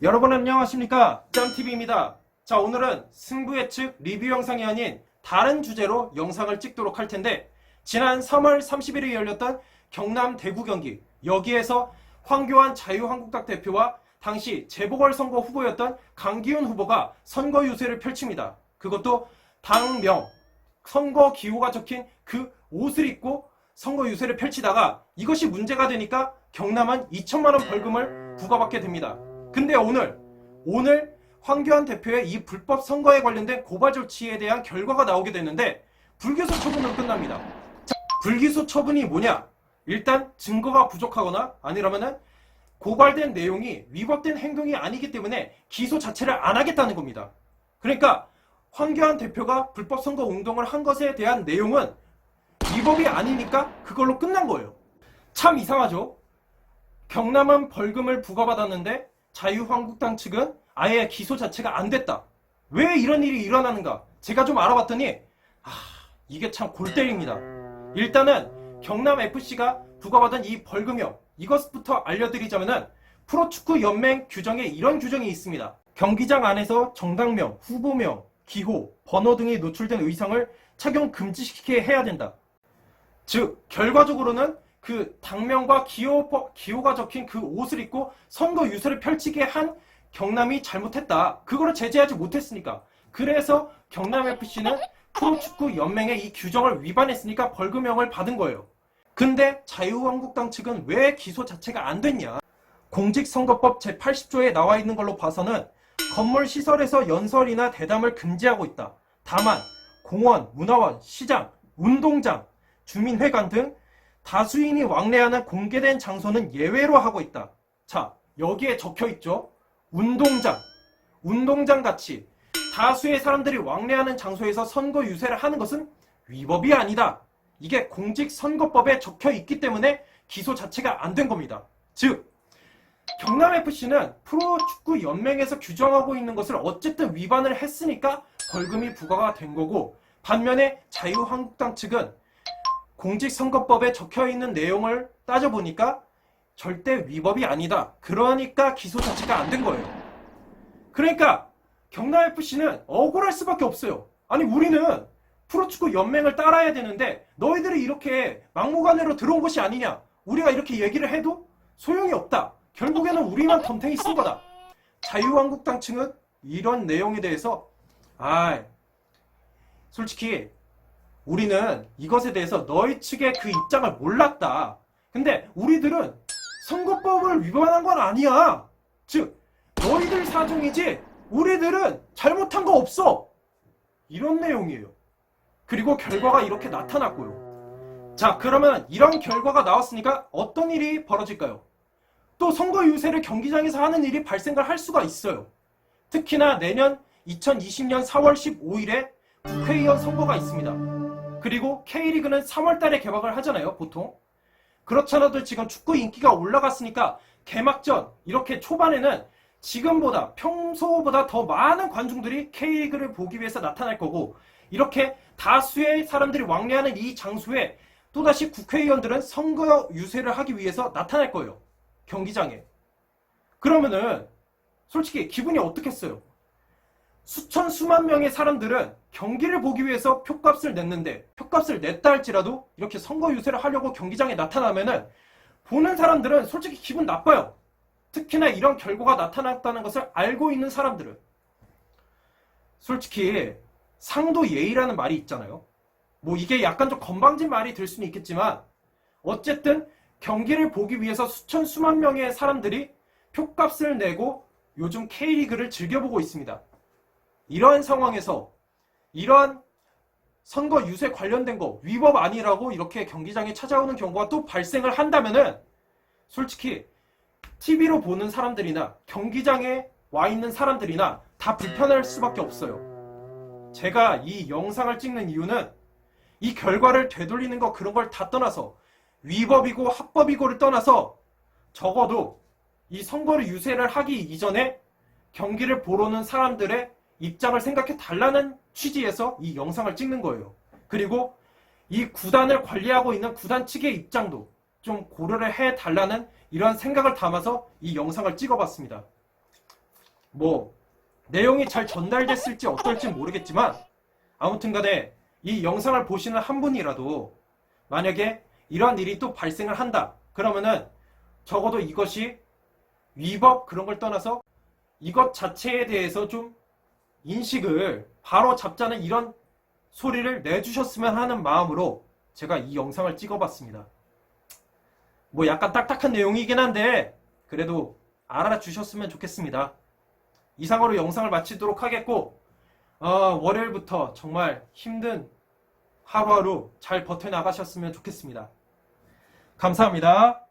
여러분 안녕하십니까, 짬TV입니다. 자, 오늘은 승부 예측 리뷰 영상이 아닌 다른 주제로 영상을 찍도록 할 텐데, 지난 3월 30일에 열렸던 경남 대구 경기, 여기에서 황교안 자유한국당 대표와 당시 재보궐선거 후보였던 강기훈 후보가 선거 유세를 펼칩니다. 그것도 당명, 선거 기호가 적힌 그 옷을 입고 선거 유세를 펼치다가 이것이 문제가 되니까 경남은 2천만 원 벌금을 부과받게 됩니다. 근데 오늘 황교안 대표의 이 불법 선거에 관련된 고발 조치에 대한 결과가 나오게 되는데 불기소 처분으로 끝납니다. 자, 불기소 처분이 뭐냐? 일단 증거가 부족하거나 아니라면은 고발된 내용이 위법된 행동이 아니기 때문에 기소 자체를 안 하겠다는 겁니다. 그러니까 황교안 대표가 불법 선거 운동을 한 것에 대한 내용은 위법이 아니니까 그걸로 끝난 거예요. 참 이상하죠? 경남은 벌금을 부과받았는데 자유한국당 측은 아예 기소 자체가 안 됐다. 왜 이런 일이 일어나는가? 제가 좀 알아봤더니 이게 참 골 때립니다. 일단은 경남FC가 부과받은 이 벌금형, 이것부터 알려드리자면은 프로축구연맹 규정에 이런 규정이 있습니다. 경기장 안에서 정당명, 후보명, 기호, 번호 등이 노출된 의상을 착용 금지시키게 해야 된다. 즉 결과적으로는 그 당명과 기호가 적힌 그 옷을 입고 선거 유세를 펼치게 한 경남이 잘못했다. 그거를 제재하지 못했으니까. 그래서 경남FC는 프로축구연맹의 이 규정을 위반했으니까 벌금형을 받은 거예요. 근데 자유한국당 측은 왜 기소 자체가 안 됐냐? 공직선거법 제80조에 나와 있는 걸로 봐서는 건물 시설에서 연설이나 대담을 금지하고 있다. 다만 공원, 문화원, 시장, 운동장, 주민회관 등 다수인이 왕래하는 공개된 장소는 예외로 하고 있다. 자, 여기에 적혀있죠. 운동장 같이 다수의 사람들이 왕래하는 장소에서 선거 유세를 하는 것은 위법이 아니다. 이게 공직선거법에 적혀있기 때문에 기소 자체가 안 된 겁니다. 즉 경남FC는 프로축구연맹에서 규정하고 있는 것을 어쨌든 위반을 했으니까 벌금이 부과가 된 거고, 반면에 자유한국당 측은 공직선거법에 적혀있는 내용을 따져보니까 절대 위법이 아니다. 그러니까 기소 자체가 안 된 거예요. 그러니까 경남FC는 억울할 수밖에 없어요. 아니 우리는 프로축구연맹을 따라야 되는데 너희들이 이렇게 막무가내로 들어온 것이 아니냐. 우리가 이렇게 얘기를 해도 소용이 없다. 결국에는 우리만 덤탱이 쓴 거다. 자유한국당 측은 이런 내용에 대해서 솔직히 우리는 이것에 대해서 너희 측의 그 입장을 몰랐다. 근데 우리들은 선거법을 위반한 건 아니야. 즉 너희들 사정이지 우리들은 잘못한 거 없어. 이런 내용이에요. 그리고 결과가 이렇게 나타났고요. 자, 그러면 이런 결과가 나왔으니까 어떤 일이 벌어질까요? 또 선거 유세를 경기장에서 하는 일이 발생을 할 수가 있어요. 특히나 내년 2020년 4월 15일에 국회의원 선거가 있습니다. 그리고 K리그는 3월 달에 개막을 하잖아요, 보통. 그렇잖아도 지금 축구 인기가 올라갔으니까 개막전, 이렇게 초반에는 지금보다, 평소보다 더 많은 관중들이 K리그를 보기 위해서 나타날 거고, 이렇게 다수의 사람들이 왕래하는 이 장소에 또다시 국회의원들은 선거 유세를 하기 위해서 나타날 거예요, 경기장에. 그러면은 솔직히 기분이 어떻겠어요? 수천 수만 명의 사람들은 경기를 보기 위해서 표값을 냈는데, 표값을 냈다 할지라도 이렇게 선거 유세를 하려고 경기장에 나타나면은 보는 사람들은 솔직히 기분 나빠요. 특히나 이런 결과가 나타났다는 것을 알고 있는 사람들은. 솔직히 상도 예의라는 말이 있잖아요. 뭐 이게 약간 좀 건방진 말이 될 수는 있겠지만 어쨌든 경기를 보기 위해서 수천 수만 명의 사람들이 표값을 내고 요즘 K리그를 즐겨보고 있습니다. 이러한 상황에서 이러한 선거 유세 관련된 거 위법 아니라고 이렇게 경기장에 찾아오는 경우가 또 발생을 한다면은 솔직히 TV로 보는 사람들이나 경기장에 와 있는 사람들이나 다 불편할 수밖에 없어요. 제가 이 영상을 찍는 이유는 이 결과를 되돌리는 거 그런 걸 다 떠나서 위법이고 합법이고를 떠나서 적어도 이 선거를 유세를 하기 이전에 경기를 보러 오는 사람들의 입장을 생각해 달라는 취지에서 이 영상을 찍는 거예요. 그리고 이 구단을 관리하고 있는 구단 측의 입장도 좀 고려를 해 달라는 이런 생각을 담아서 이 영상을 찍어봤습니다. 뭐 내용이 잘 전달됐을지 어떨지 모르겠지만 아무튼 간에 이 영상을 보시는 한 분이라도 만약에 이러한 일이 또 발생을 한다 그러면은 적어도 이것이 위법 그런 걸 떠나서 이것 자체에 대해서 좀 인식을 바로 잡자는 이런 소리를 내주셨으면 하는 마음으로 제가 이 영상을 찍어봤습니다. 뭐 약간 딱딱한 내용이긴 한데 그래도 알아주셨으면 좋겠습니다. 이상으로 영상을 마치도록 하겠고 월요일부터 정말 힘든 하루하루 잘 버텨나가셨으면 좋겠습니다. 감사합니다.